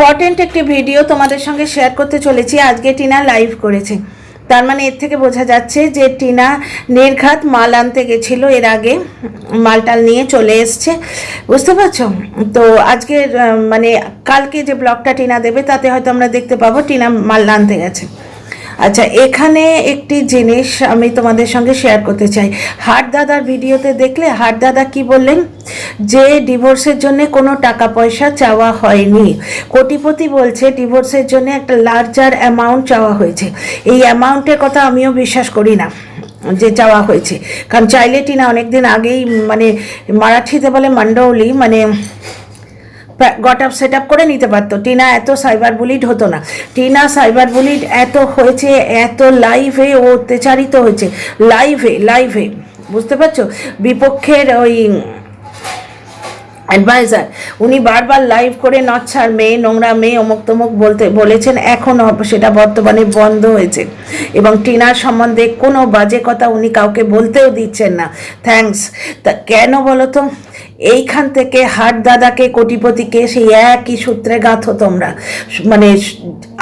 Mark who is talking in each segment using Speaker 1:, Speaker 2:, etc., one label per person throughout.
Speaker 1: Important একটি video তোমাদের সঙ্গে শেয়ার করতে চলেছি। আজকে টিনা লাইভ করেছে, তার মানে এর থেকে বোঝা যাচ্ছে যে টিনা নির্ঘাত মাল আনতে গেছিলো, এর আগে মালটাল নিয়ে চলে এসছে, বুঝতে পারছো? তো আজকের মানে কালকে যে ব্লগটা টিনা দেবে তাতে হয়তো আমরা দেখতে পাবো টিনা মাল আনতে গেছে। আচ্ছা, এখানে একটি জিনিস আমি তোমাদের সঙ্গে শেয়ার করতে চাই। হাট দাদার ভিডিওতে দেখলে হাট দাদা কি বললেন, যে ডিভোর্সের জন্য কোনো টাকা পয়সা চাওয়া হয়নি। কোটিপতি বলছে ডিভোর্সের জন্য একটা লার্জার অ্যামাউন্ট চাওয়া হয়েছে। এই অ্যামাউন্টের কথা আমিও বিশ্বাস করি না যে চাওয়া হয়েছে, কারণ চাইলে টিনা অনেকদিন আগেই, মানে মারাঠিতে বলে মন্ডৌলি, মানে গট আপ সেট আপ করে নিতে পারতো। টিনা এত সাইবার বুলিড হতো না। টিনা সাইবার বুলিড এত হয়েছে, এত লাইভে ও অত্যাচারিত হয়েছে, লাইভে বুঝতে পারছো? বিপক্ষের ওই অ্যাডভাইজার উনি বারবার লাইভ করে নচ্ছার মেয়ে, নোংরা মেয়ে, অমুক তমুক বলেছেন। এখনও সেটা বর্তমানে বন্ধ হয়েছে এবং টিনার সম্বন্ধে কোনো বাজে কথা উনি কাউকে বলতেও দিচ্ছেন না। থ্যাঙ্কস। তা কেন বলো তো? এইখান থেকে হাট দাদাকে, কোটিপতিকে সেই একই সূত্রে গাঁথো তোমরা। মানে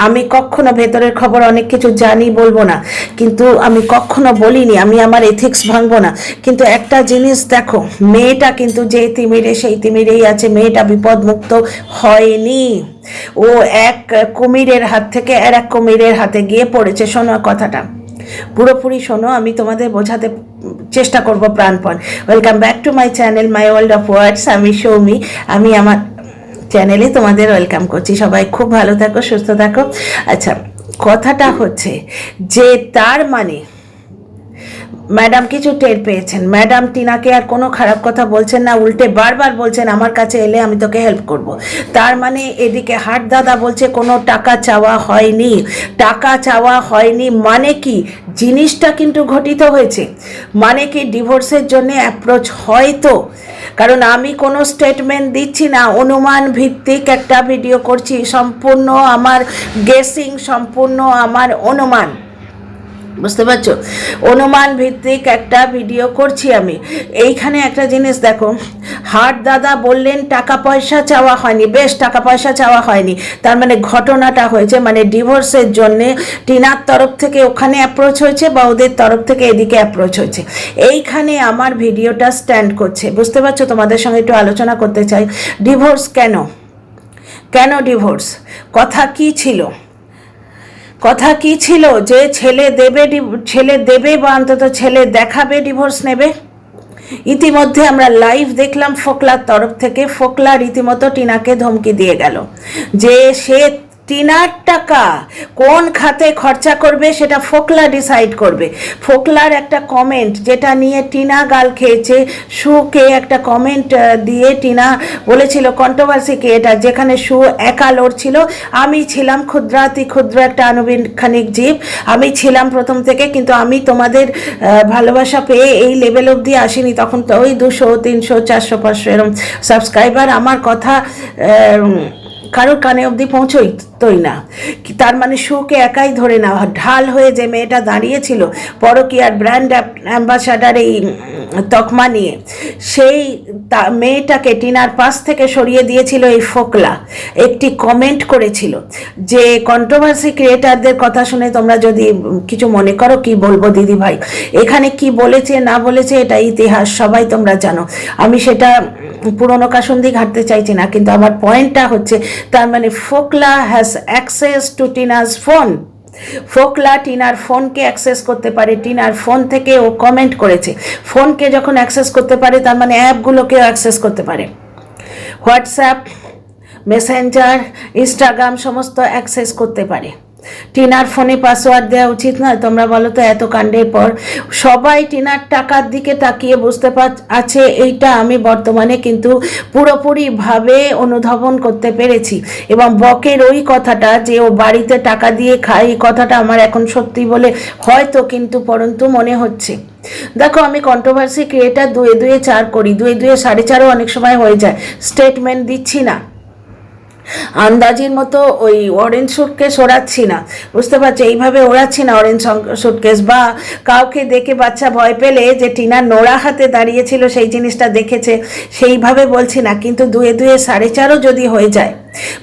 Speaker 1: আমি কখনো ভেতরের খবর অনেক কিছু জানি, বলবো না, কিন্তু আমি কখনো বলিনি, আমি আমার এথিক্স ভাঙবো না। কিন্তু একটা জিনিস দেখো, মেয়েটা কিন্তু যে তিমিরে সেই তিমিরেই আছে, মেয়েটা বিপদমুক্ত হয়নি। ও এক কুমিরের হাত থেকে আর এক কুমিরের হাতে গিয়ে পড়েছে। শোনো কথাটা পুরোপুরি শোনো, আমি তোমাদের বোঝাতে চেষ্টা করব প্রাণপণ। Welcome back to my channel my world of words. আমি সৌমি, আমি আমার চ্যানেলে তোমাদের ওয়েলকাম করছি। সবাই খুব ভালো থাকো, সুস্থ থাকো। আচ্ছা, কথাটা হচ্ছে যে তার মানে ম্যাডাম কিছু টের পেয়েছেন। ম্যাডাম টিনাকে আর কোনো খারাপ কথা বলছেন না, উল্টে বারবার বলছেন আমার কাছে এলে আমি তোকে হেল্প করব। তার মানে এদিকে হাট দাদা বলছে কোনো টাকা চাওয়া হয়নি। টাকা চাওয়া হয়নি মানে কি? জিনিসটা কিন্তু ঘটিত হয়েছে। মানে কি? ডিভোর্সের জন্য অ্যাপ্রোচ হয়তো, কারণ আমি কোনো স্টেটমেন্ট দিচ্ছি না, অনুমান ভিত্তিক একটা ভিডিও করছি, সম্পূর্ণ আমার গেসিং, সম্পূর্ণ আমার অনুমান, বুঝতে পারছো? অনুমান ভিত্তিক একটা ভিডিও করছি আমি। এইখানে একটা জিনিস দেখো, হাট দাদা বললেন টাকা পয়সা চাওয়া হয়নি। বেশ, টাকা পয়সা চাওয়া হয়নি, তার মানে ঘটনাটা হয়েছে, মানে ডিভোর্সের জন্যে টিনার তরফ থেকে ওখানে অ্যাপ্রোচ হয়েছে বা ওদের তরফ থেকে এদিকে অ্যাপ্রোচ হয়েছে। এইখানে আমার ভিডিওটা স্ট্যান্ড করছে, বুঝতে পারছো? তোমাদের সঙ্গে একটু আলোচনা করতে চাই। ডিভোর্স কেন ডিভোর্স? কথা কি ছিল? কথা কি ছিল? যে ছেলে দেবে বা অন্তত ছেলে দেখাবে, ডিভোর্স নেবে। ইতিমধ্যে আমরা লাইভ দেখলাম ফোকলার তরফ থেকে। ফোকলা রীতিমতো টিনাকে ধমকি দিয়ে গেল যে সে টিনার টাকা কোন খাতে খরচা করবে সেটা ফোকলা ডিসাইড করবে। ফোকলার একটা কমেন্ট যেটা নিয়ে টিনা গাল খেয়েছে, সুকে একটা কমেন্ট দিয়ে টিনা বলেছিল কন্ট্রোভার্সি কি এটা, যেখানে সু একা লড়ছিল। আমি ছিলাম ক্ষুদ্র একটা আনুবিক্ষণিক জীব, আমি ছিলাম প্রথম থেকে, কিন্তু আমি তোমাদের ভালোবাসা পেয়ে এই লেভেল অবধি আসিনি। তখন তো ওই 200, 300, 400, 500 এরকম সাবস্ক্রাইবার। আমার কথা কারোর কানে অবধি পৌঁছতোই না। তার মানে সুকে একাই ধরে নেওয়া, ঢাল হয়ে যে মেয়েটা দাঁড়িয়েছিল পরকীয়ার ব্র্যান্ড অ্যাম্বাসাডার এই তকমা নিয়ে, সেই মেয়েটাকে টিনার পাশ থেকে সরিয়ে দিয়েছিল এই ফোকলা। একটি কমেন্ট করেছিল যে কন্ট্রোভার্সি ক্রিয়েটারদের কথা শুনে তোমরা যদি কিছু মনে করো, কি বলবো দিদি ভাই, এখানে কি বলেছে না বলেছে এটা ইতিহাস, সবাই তোমরা জানো। আমি সেটা পুরনো কাসুন্দি ঘাটতে চাইছি না, কিন্তু আমার পয়েন্টটা হচ্ছে, তার মানে Phokla has access to Tina's phone. Phokla টিনার ফোনকে অ্যাক্সেস করতে পারে, টিনার ফোন থেকে ও কমেন্ট করেছে। ফোনকে যখন অ্যাক্সেস করতে পারে, তার মানে অ্যাপগুলোকেও অ্যাক্সেস করতে পারে। হোয়াটসঅ্যাপ, মেসেঞ্জার, ইনস্টাগ্রাম সমস্ত অ্যাক্সেস করতে পারে। টিনার ফোনে পাসওয়ার্ড দেওয়া উচিত নয়? তোমরা বলো তো। এত কাণ্ডের পর সবাই টিনার টাকার দিকে তাকিয়ে বুঝতে আছে, এইটা আমি বর্তমানে কিন্তু পুরোপুরিভাবে অনুধাবন করতে পেরেছি। এবং বকের ওই কথাটা যে ও বাড়িতে টাকা দিয়ে খায়, এই কথাটা আমার এখন সত্যি বলে হয়তো, কিন্তু পরন্তু মনে হচ্ছে। দেখো, আমি কন্ট্রোভার্সি ক্রিয়েটার 2 2 4 করি, 2 2 4.5ও অনেক সময় হয়ে যায়। স্টেটমেন্ট দিচ্ছি না, আন্দাজির মতো ওই অরেঞ্জ সুটকেস ওড়াচ্ছি না, বুঝতে পারছো? এইভাবে ওড়াচ্ছি না অরেঞ্জ সুটকেস, বা কাউকে দেখে বাচ্চা ভয় পেলে যে টিনা নোড়া হাতে দাঁড়িয়েছিল সেই জিনিসটা দেখেছে, সেইভাবে বলছি না। কিন্তু 2 2 4.5ও যদি হয়ে যায়,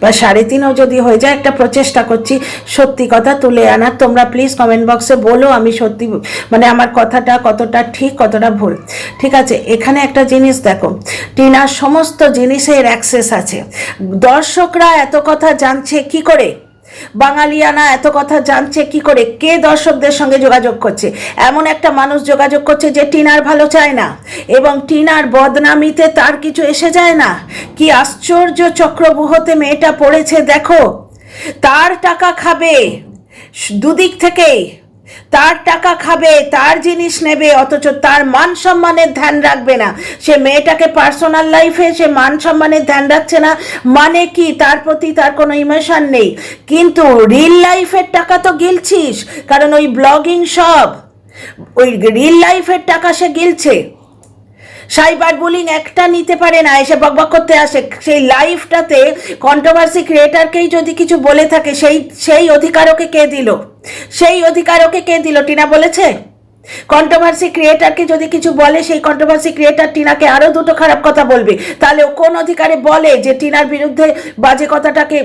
Speaker 1: বা 3.5ও যদি হয়ে যায়, একটা প্রচেষ্টা করছি সত্যি কথা তুলে আনার। তোমরা প্লিজ কমেন্ট বক্সে বলো আমি সত্যি মানে আমার কথাটা কতটা ঠিক কতটা ভুল। ঠিক আছে, এখানে একটা জিনিস দেখো, টিনার সমস্ত জিনিসের অ্যাক্সেস আছে। দর্শকরা এত কথা জানছে কি করে, বাঙালিয়ানা এত কথা জানছে কি করে, কে দর্শকদের সঙ্গে যোগাযোগ করছে? এমন একটা মানুষ যোগাযোগ করছে যে টিনার ভালো চায় না, এবং টিনার বদনামিতে তার কিছু এসে যায় না। কি আশ্চর্য চক্রব্যূহতে মেয়েটা পড়েছে দেখো। তার টাকা খাবে দুদিক থেকেই, তার টাকা খাবে, তার জিনিস নেবে, অথচ তার মান সম্মানের ধ্যান রাখবে না। সে মেয়েটাকে পার্সোনাল লাইফে সে মান সম্মানের ধ্যান রাখছে না, মানে কি তার প্রতি তার কোনো ইমোশন নেই, কিন্তু রিল লাইফের টাকা তো গিলছিস, কারণ ওই ব্লগিং সব ওই রিল লাইফের টাকা সে গিলছে। সাইবার বুলিং একটা নিতে পারে না, এসে বকবক করতে আসে। সেই লাইফটাতে কন্ট্রোভার্সি ক্রিয়েটারকেই যদি কিছু বলে থাকে, সেই অধিকার ওকে কে দিল? সেই অধিকার ওকে কে দিল? টিনা বলেছে? কন্ট্রোভার্সি ক্রিয়েটারকে যদি কিছু বলে, সেই কন্ট্রোভার্সি ক্রিয়েটার টিনাকে আরও দুটো খারাপ কথা বলবে, তাহলে ও কোন অধিকারে বলে যে টিনার বিরুদ্ধে বাজে কথাটাকে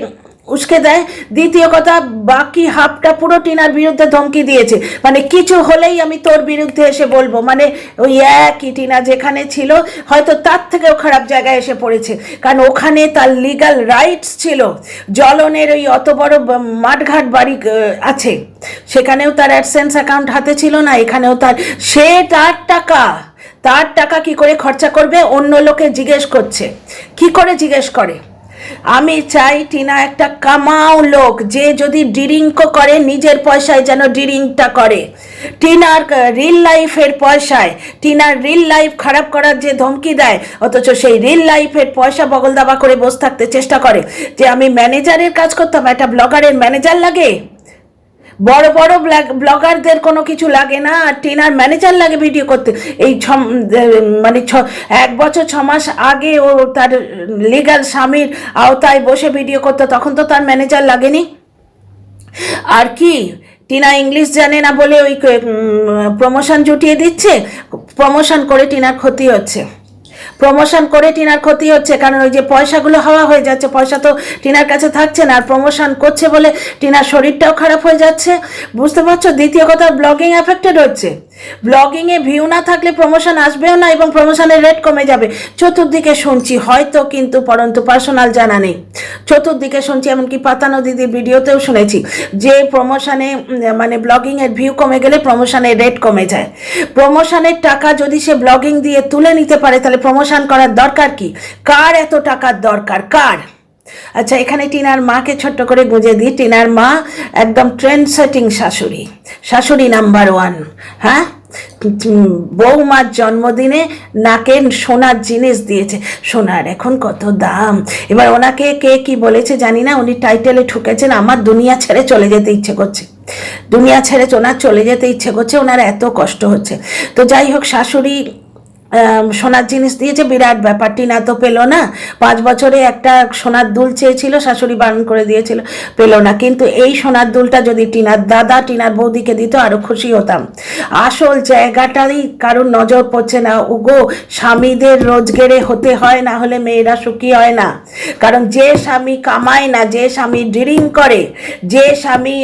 Speaker 1: উস্কে দেয়? দ্বিতীয় কথা, বাকি হাফটা পুরো টিনার বিরুদ্ধে ধমকি দিয়েছে, মানে কিছু হলেই আমি তোর বিরুদ্ধে এসে বলবো, মানে ওই একই টিনা যেখানে ছিল হয়তো তার থেকেও খারাপ জায়গায় এসে পড়েছে, কারণ ওখানে তার লিগ্যাল রাইটস ছিল। জ্বলনের ওই অত বড় মাঠঘাট বাড়ি আছে, সেখানেও তার অ্যাডসেন্স অ্যাকাউন্ট হাতে ছিল না, এখানেও তার টাকা কি করে খরচা করবে? অন্য লোকে জিজ্ঞেস করছে, কি করে জিজ্ঞেস করে? আমি চাই টিনা একটা কামাও লোক, যে যদি ড্রিঙ্কও করে নিজের পয়সায় যেন ড্রিঙ্কটা করে। টিনার রিল লাইফের পয়সায়, টিনার রিল লাইফ খারাপ করার যে ধমকি দেয়, অথচ সেই রিল লাইফের পয়সা বগল দাবা করে বসে থাকতে চেষ্টা করে। যে আমি ম্যানেজারের কাজ করতাম, একটা ব্লগারের ম্যানেজার লাগে? বড় বড় ব্লগারদের কোনো কিছু লাগে না, আর টিনার ম্যানেজার লাগে ভিডিও করতে। এই মানে 1 বছর 6 মাস আগে ও তার লিগ্যাল স্বামীর আওতায় বসে ভিডিও করতো, তখন তো তার ম্যানেজার লাগেনি। আর কি টিনা ইংলিশ জানে না বলে ওই প্রমোশন জুটিয়ে দিচ্ছে? প্রমোশন করে টিনার ক্ষতি হচ্ছে, প্রমোশন করে টিনার ক্ষতি হচ্ছে, কারণ ওই যে পয়সাগুলো হাওয়া হয়ে যাচ্ছে, পয়সা তো টিনার কাছে থাকছে না, আর প্রমোশন করছে বলে টিনার শরীরটাও খারাপ হয়ে যাচ্ছে, বুঝতে পারছো? দ্বিতীয় কথা, ব্লগিং এফেক্টেড হচ্ছে। ব্লগিংয়ে ভিউ না থাকলে প্রমোশন আসবেও না, এবং প্রমোশনের রেট কমে যাবে। চতুর্দিকে শুনছি, হয়তো কিন্তু পরন্তু পার্সোনাল জানা নেই, চতুর্দিকে শুনছি, এমনকি পাতানো দিদির ভিডিওতেও শুনেছি যে প্রমোশনে মানে ব্লগিংয়ের ভিউ কমে গেলে প্রমোশনের রেট কমে যায়। প্রমোশনের টাকা যদি সে ব্লগিং দিয়ে তুলে নিতে পারে, তাহলে প্রমোশন করার দরকার কি? কার এত টাকার দরকার, কার? আচ্ছা, এখানে টিনার মাকে ছোট্ট করে গুঁজে দিই। টিনার মা একদম ট্রেন্ড সেটিং শাশুড়ি নাম্বার 1। হ্যাঁ, বৌমার জন্মদিনে নাকে সোনার জিনিস দিয়েছে। সোনার এখন কত দাম। এবার ওনাকে কে কি বলেছে জানি না, উনি টাইটেলে ঠুকেছেন আমার দুনিয়া ছেড়ে চলে যেতে ইচ্ছে করছে, দুনিয়া ছেড়ে ওনার চলে যেতে ইচ্ছে করছে, ওনার এত কষ্ট হচ্ছে। তো যাই হোক, শাশুড়ি সোনার জিনিস দিয়েছে, বিরাট ব্যাপার। টিনা তো পেলো না, 5 বছরে একটা সোনার দুল চেয়েছিল, শাশুড়ি বারণ করে দিয়েছিল, পেলো না। কিন্তু এই সোনার দুলটা যদি টিনার দাদা টিনার বৌদিকে দিত, আরো খুশি হতাম। আসল জায়গাটারই কারোর নজর পড়ছে না। ওগো, স্বামীদের রোজগেরে হতে হয়, না হলে মেয়েরা সুখী হয় না। কারণ যে স্বামী কামায় না, যে স্বামী ড্রিঙ্ক করে, যে স্বামী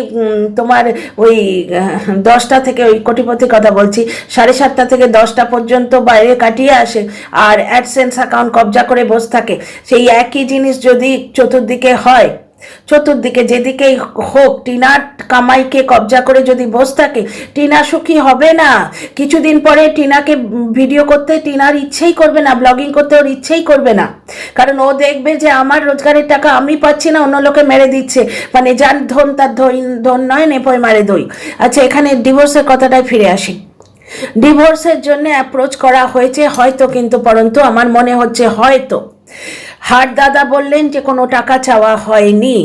Speaker 1: তোমার ওই 10টা থেকে, ওই কোটিপতির কথা বলছি, 7:30 থেকে 10টা পর্যন্ত বাইরে কাটিয়ে আসে আর অ্যাডসেন্স অ্যাকাউন্ট কবজা করে বসে থাকে, সেই একই জিনিস যদি চতুর্দিকে হয়, চতুর্দিকে যেদিকেই হোক, টিনার কামাইকে কবজা করে যদি বসে থাকে, টিনা সুখী হবে না। কিছুদিন পরে টিনাকে ভিডিও করতে টিনার ইচ্ছেই করবে না, ব্লগিং করতে ওর ইচ্ছেই করবে না, কারণ ও দেখবে যে আমার রোজগারের টাকা আমি পাচ্ছি না, অন্য লোকে মেরে দিচ্ছে, মানে যার ধন তার ধন নয়, নেপোয় মারে দই। আচ্ছা, এখানে ডিভোর্সের কথাটায় ফিরে আসি। ডিভোর্সের জন্য অ্যাপ্রোচ করা হয়েছে হয়তো, কিন্তু পরন্তু আমার মনে হচ্ছে হয়তো হাট দাদা বললেন যে কোনো টাকা চাওয়া হয়নি,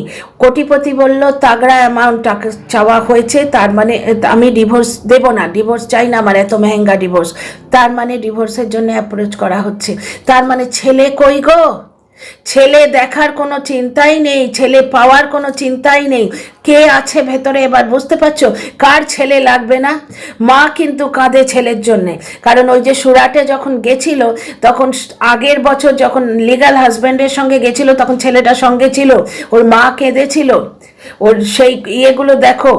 Speaker 1: কোটিপতি বলল তাগড়া অ্যামাউন্ট টাকা চাওয়া হয়েছে, তার মানে আমি ডিভোর্স দেব না, ডিভোর্স চাই না, আমার এত মেহেঙ্গা ডিভোর্স, তার মানে ডিভোর্সের জন্য অ্যাপ্রোচ করা হচ্ছে। তার মানে ছেলে কই গো? ছেলে দেখার কোনো চিন্তাই নেই, ছেলে পাওয়ার কোনো চিন্তাই নেই। কে আছে ভেতরে এবার বুঝতে পারছো? কার ছেলে লাগবে না? মা কিন্তু কাঁদে ছেলের জন্যে, কারণ ওই যে সুরাটে যখন গেছিল, তখন আগের বছর যখন লিগাল হাজব্যান্ডের সঙ্গে গেছিল, তখন ছেলেটার সঙ্গে ছিল, ওর মা কেঁদেছিল। ওর সেই ইয়েগুলো দেখো,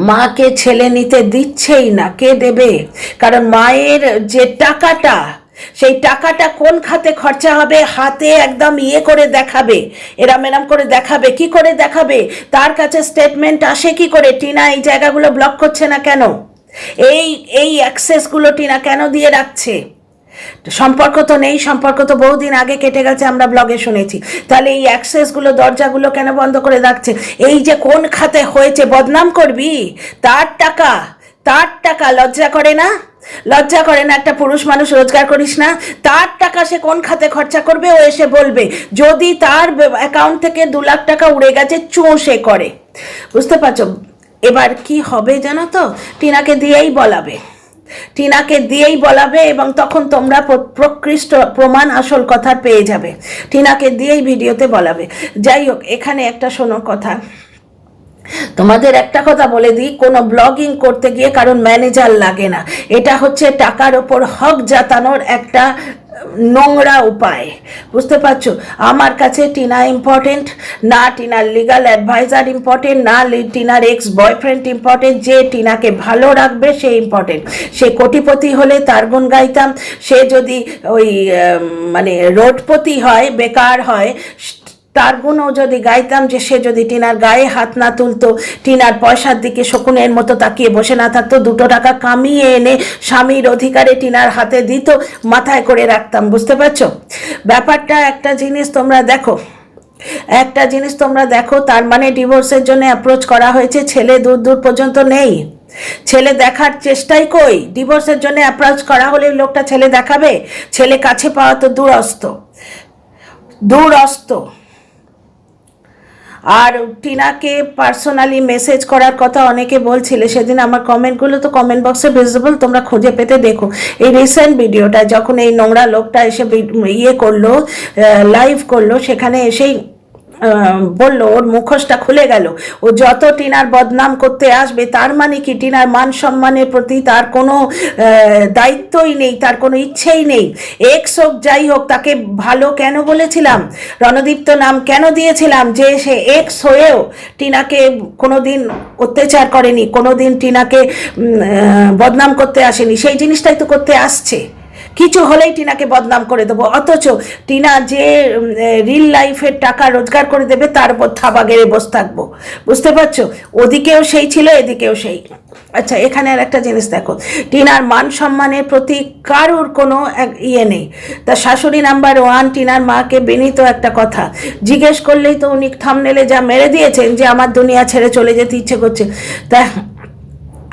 Speaker 1: মাকে ছেলে নিতে দিচ্ছেই না। কে দেবে? কারণ মায়ের যে টাকাটা, সেই টাকাটা কোন খাতে খরচা হবে, হাতে একদম ইয়ে করে দেখাবে, এরাম এরাম করে দেখাবে। কি করে দেখাবে? তার কাছে স্টেটমেন্ট আসে কি করে? টিনা এই জায়গাগুলো ব্লক করছে না কেন? এই এই অ্যাক্সেসগুলো টিনা কেন দিয়ে রাখছে? সম্পর্ক তো নেই, সম্পর্ক তো বহুদিন আগে কেটে গেছে, আমরা ব্লগে শুনেছি। তাহলে এই অ্যাক্সেসগুলো, দরজাগুলো কেন বন্ধ করে রাখছে? এই যে কোন খাতে হয়েছে, বদনাম করবি? তার টাকা, তার টাকা, লজ্জা করে না? লজ্জা করে না? একটা পুরুষ মানুষ রোজগার করিস না, তার টাকা সে কোন খাতে খরচা করবে? ও এসে বলবে। যদি তার অ্যাকাউন্ট থেকে 2 লাখ টাকা উড়ে গেছে, সে করে। বুঝতে পারছো? এবার কি হবে জানো তো? টিনাকে দিয়েই বলাবে, টিনাকে দিয়েই বলাবে, এবং তখন তোমরা প্রকৃষ্ট প্রমাণ, আসল কথা পেয়ে যাবে। টিনাকে দিয়েই ভিডিওতে বলাবে। যাই হোক, এখানে একটা শোনো কথা, তোমাদের একটা কথা বলে দিই, কোনো ব্লগিং করতে গিয়ে কারণ ম্যানেজার লাগে না। এটা হচ্ছে টাকার ওপর হক জাতানোর একটা নোংরা উপায়। বুঝতে পারছো? আমার কাছে টিনা ইম্পর্টেন্ট না, টিনার লিগাল অ্যাডভাইজার ইম্পর্টেন্ট না, টিনার এক্স বয়ফ্রেন্ড ইম্পর্টেন্ট। যে টিনাকে ভালো রাখবে সে ইম্পর্টেন্ট। সে কোটিপতি হলে তার গুণ গাইতাম, সে যদি ওই মানে রোডপতি হয়, বেকার হয়, তার গুণও যদি গাইতাম। যে সে যদি টিনার গায়ে হাত না তুলতো, টিনার পয়সার দিকে শকুনের মতো তাকিয়ে বসে না থাকতো, 2 টাকা কামিয়ে এনে স্বামীর অধিকারে টিনার হাতে দিত, মাথায় করে রাখতাম। বুঝতে পারছো ব্যাপারটা? একটা জিনিস তোমরা দেখো, একটা জিনিস তোমরা দেখো, তার মানে ডিভোর্সের জন্য অ্যাপ্রোচ করা হয়েছে, ছেলে দূর দূর পর্যন্ত নেই, ছেলে দেখার চেষ্টাই কই। ডিভোর্সের জন্য অ্যাপ্রোচ করা হলে লোকটা ছেলে দেখাবে? ছেলে কাছে পাওয়া তো দূরস্থ, দূরস্থ। আর টিনাকে পার্সোনালি মেসেজ করার কথা অনেকে বলছিলে, সেদিন আমার কমেন্টগুলো তো কমেন্ট বক্সে ভিজিবল, তোমরা খুঁজে পেতে দেখো। এই রিসেন্ট ভিডিওটা যখন এই নোংরা লোকটা এসে ইয়ে করলো, লাইভ করলো, সেখানে এসেই বলল, ওর মুখোশটা খুলে গেল। ও যত টিনার বদনাম করতে আসবে, তার মানে কি টিনার মান সম্মানের প্রতি তার কোনো দায়িত্বই নেই, তার কোনো ইচ্ছেই নেই। এক্স হোক যাই হোক, তাকে ভালো কেন বলেছিলাম, রণদীপ্ত নাম কেন দিয়েছিলাম? যে সে এক্স হয়েও টিনাকে কোনোদিন অত্যাচার করেনি, কোনোদিন টিনাকে বদনাম করতে আসেনি। সেই জিনিসটাই তো করতে আসছে। কিছু হলেই টিনাকে বদনাম করে দেবো, অথচ টিনা যে রিল লাইফের টাকা রোজগার করে দেবে, তার উপর থাবা গেড়ে বসে থাকবো। বুঝতে পারছো? ওদিকেও সেই ছিল, এদিকেও সেই। আচ্ছা, এখানে আর একটা জিনিস দেখো, টিনার মান সম্মানের প্রতি কারুর কোনো ইয়ে নেই। তার শাশুড়ি নাম্বার 1, টিনার মাকে বিনীত একটা কথা জিজ্ঞেস করলেই তো উনি থাম্বনেলে যা মেরে দিয়েছেন যে আমার দুনিয়া ছেড়ে চলে যেতে ইচ্ছে করছে। তা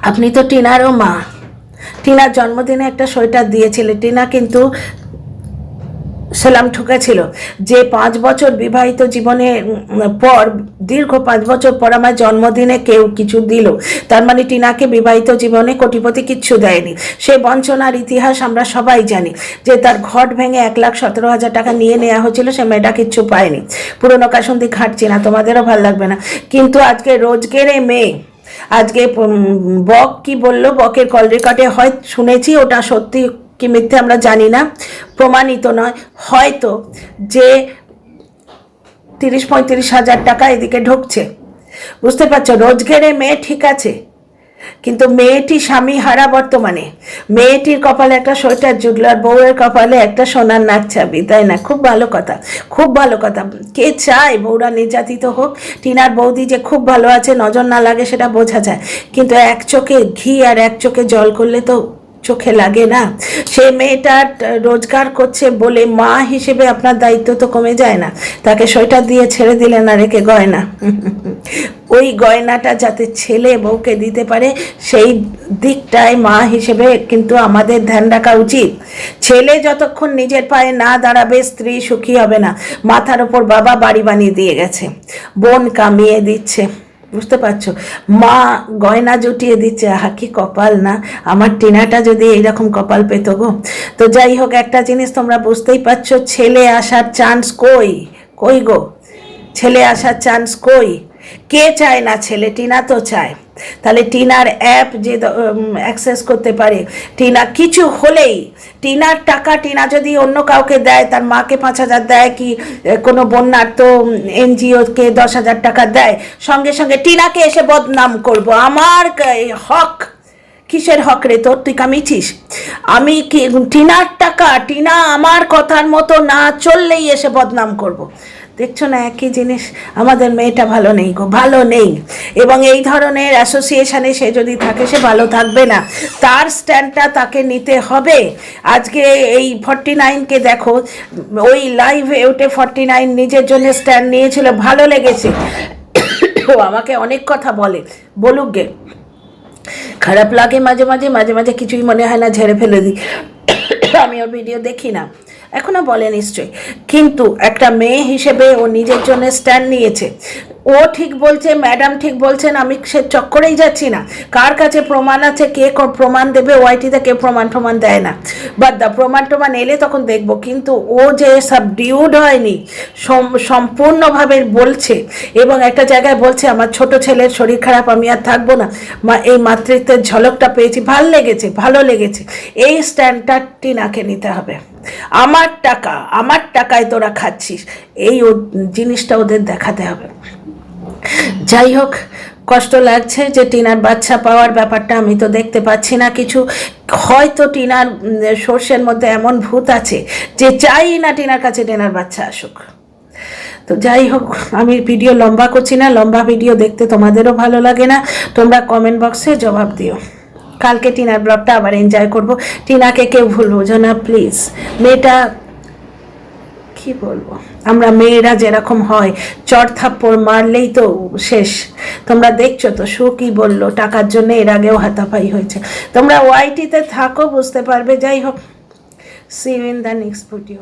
Speaker 1: আপনি তো টিনারও মা, টিনার জন্মদিনে একটা সোয়েটার দিয়েছিলে। টিনা কিন্তু সেলাম ঠুকেছিল যে 5 বছর বিবাহিত জীবনে পর, দীর্ঘ 5 বছর পর আমার জন্মদিনে কেউ কিছু দিল, তার মানে টিনাকে বিবাহিত জীবনে কোটিপতি কিচ্ছু দেয়নি। সে বঞ্চনার ইতিহাস আমরা সবাই জানি, যে তার ঘট ভেঙে 1,17,000 টাকা নিয়ে নেওয়া হয়েছিল, সে মেয়েটা কিচ্ছু পায়নি। পুরনো কাসন্দি খাটছি না, তোমাদেরও ভাল লাগবে না, কিন্তু আজকে রোজগেরে মেয়ে, আজকে বক কি বললো, বকের কল রেকর্ডে হয় শুনেছি, ওটা সত্যি কি মিথ্যে আমরা জানি না, প্রমাণিত নয়, হয়তো যে 30-35 হাজার টাকা এদিকে ঢুকছে। বুঝতে পারছো? রোজগেরে মেয়ে ঠিক আছে, কিন্তু মেয়েটি স্বামী হারা বর্তমানে। মেয়েটির কপালে একটা সোয়েটার জুটলো, আর বউয়ের কপালে একটা সোনার নাক চাবি, তাই না? খুব ভালো কথা, খুব ভালো কথা। কে চায় বউরা নির্যাতিত হোক? টিনার বৌদি যে খুব ভালো আছে, নজর না লাগে সেটা বোঝা যায়, কিন্তু এক চোখে ঘি আর এক চোখে জল করলে তো চোখে লাগে না। সে মেয়েটা রোজগার করছে বলে মা হিসেবে আপনার দায়িত্ব তো কমে যায় না? তাকে সোয়েটার দিয়ে ছেড়ে দিলেন, না রেখে গয়না, ওই গয়নাটা যাতে ছেলে বউকে দিতে পারে, সেই দিকটায় মা হিসেবে কিন্তু আমাদের ধ্যান রাখা উচিত। ছেলে যতক্ষণ নিজের পায়ে না দাঁড়াবে, স্ত্রী সুখী হবে না। মাথার ওপর বাবা বাড়ি বানিয়ে দিয়ে গেছে, বোন কামিয়ে দিচ্ছে। বুঝতে পারছো? মা গয়না জুটিয়ে দিচ্ছে, আহা কি কপাল না, আমার টিনাটা যদি এইরকম কপাল পেত গো। তো যাই হোক, একটা জিনিস তোমরা বুঝতেই পারছো, ছেলে আসার চান্স কই কই গো, ছেলে আসার চান্স কই? কে চায় না ছেলে? টিনা তো চায়। তাহলে টিনার অ্যাপ যে অ্যাক্সেস করতে পারে, টিনা কিছু হলেই টিনার টাকা টিনা যদি অন্য কাউকে দেয়, তার মাকে 5,000 দেয়, কি কোনো বন্যার তো এনজিওকে 10,000 টাকা দেয়, সঙ্গে সঙ্গে টিনাকে এসে বদনাম করব। আমার হক, কিসের হক রে তোর? তুই কামিছিস? আমি কি টিনার টাকা, টিনা আমার কথার মতো না চললেই এসে বদনাম করব? দেখছো না একই জিনিস? আমাদের মেয়েটা ভালো নেই গো, ভালো নেই। এবং এই ধরনের অ্যাসোসিয়েশনে সে যদি থাকে, সে ভালো থাকবে না, তার স্ট্যান্ডটা তাকে নিতে হবে। আজকে এই 49কে দেখো, ওই লাইভে ওঠে 49 নিজের জন্য স্ট্যান্ড নিয়েছিল, ভালো লেগেছে। ও আমাকে অনেক কথা বলে, বলুক গে, খারাপ লাগে মাঝে মাঝে, মাঝে মাঝে কিছুই মনে হয় না, ঝেড়ে ফেলে দিই। আমি ওর ভিডিও দেখি না, এখনো বলে নিশ্চয়ই, কিন্তু একটা মেয়ে হিসেবে ও নিজের জন্য স্ট্যান্ড নিয়েছে। ও ঠিক বলছে, ম্যাডাম ঠিক বলছেন, আমি সে চক্করেই যাচ্ছি না। কার কাছে প্রমাণ আছে, কে প্রমাণ দেবে? ওয়াইটিতে কেউ প্রমাণ দেয় না, বাট দা প্রমাণ এলে তখন দেখব। কিন্তু ও যে সাবডিউড হয়নি, সম্পূর্ণভাবে বলছে, এবং একটা জায়গায় বলছে আমার ছোট ছেলের শরীর খারাপ, আমি আর থাকবো না, এই মাতৃত্বের ঝলকটা পেয়েছি, ভালো লেগেছে। এই স্ট্যান্ডটা টিনাকে নিতে হবে। আমার টাকা, আমার টাকায় তোরা খাচ্ছিস, এই জিনিসটা ওদের দেখাতে হবে। যাই হোক, কষ্ট লাগছে যে টিনার বাচ্চা পাওয়ার ব্যাপারটা আমি তো দেখতে পাচ্ছি না কিছু। হয়তো টিনার সোর্সের মধ্যে এমন ভূত আছে যে চাই না টিনার কাছে টিনার বাচ্চা আসুক। তো যাই হোক, আমি ভিডিও লম্বা করছি না, লম্বা ভিডিও দেখতে তোমাদেরও ভালো লাগে না, তোমরা কমেন্ট বক্সে জবাব দিও। কালকে টিনার ব্লগটা আবার এনজয় করব। টিনাকে কেউ ভুল বোঝো না প্লিজ। মেয়েটা কি বলবো, আমরা মেয়েরা যেরকম হয়, চড় থাপ্পড় মারলেই তো শেষ। তোমরা দেখছো তো, সু কি বললো, টাকার জন্য এর আগেও হাতাপাই হয়েছে। তোমরা ওয়াইটিতে থাকো, বুঝতে পারবে। যাই হোক, see you in the next video.